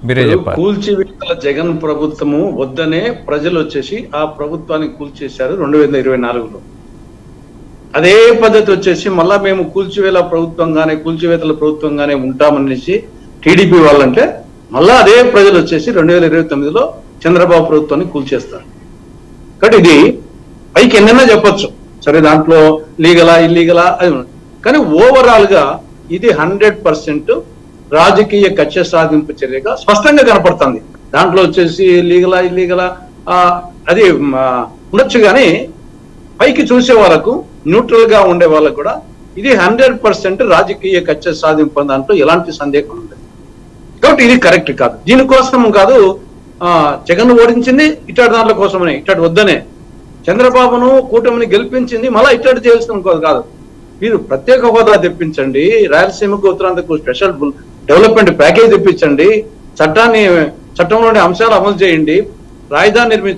మీరే చెప్పారు. కూల్చివేతల జగన్ ప్రభుత్వము వద్దనే ప్రజలు వచ్చేసి ఆ ప్రభుత్వాన్ని కూల్చేశారు 2024లో. అదే పద్ధతి వచ్చేసి మళ్ళా మేము కూల్చివేతల ప్రభుత్వంగానే ఉంటామనేసి టీడీపీ వాళ్ళంటే మళ్ళా అదే ప్రజలు వచ్చేసి 2029లో చంద్రబాబు ప్రభుత్వాన్ని కూల్చేస్తారు. కాబట్టి ఇది పైకి ఎన్నైనా చెప్పొచ్చు, సరే దాంట్లో లీగలా ఇల్లీగలా అది, కానీ ఓవరాల్ గా ఇది 100% రాజకీయ కక్ష సాధింపు చర్యగా స్పష్టంగా కనపడుతుంది. దాంట్లో వచ్చేసి లీగలా ఇల్లీగలా అది ఉండొచ్చు, కానీ పైకి చూసే వాళ్ళకు, న్యూట్రల్ గా ఉండే వాళ్ళకు కూడా ఇది 100% రాజకీయ కక్ష సాధింపు, దాంట్లో ఎలాంటి సందేహం ఉండదు. కాబట్టి ఇది కరెక్ట్ కాదు. దీనికోసం కాదు జగన్ ఓడించింది ఇట్లాంటి దాంట్లో కోసమనే, ఇట్లాంటి వద్దనే. చంద్రబాబును కూటమిని గెలిపించింది మళ్ళీ ఇట్లాంటి చేయాల్సిన కాదు. మీరు ప్రత్యేక హోదా తెప్పించండి, రాయలసీమకు ఉత్తరాంధ్రకు స్పెషల్ డెవలప్మెంట్ ప్యాకేజ్ తెప్పించండి, చట్టంలోని అంశాలు అమలు చేయండి, రాజధాని నిర్మించండి.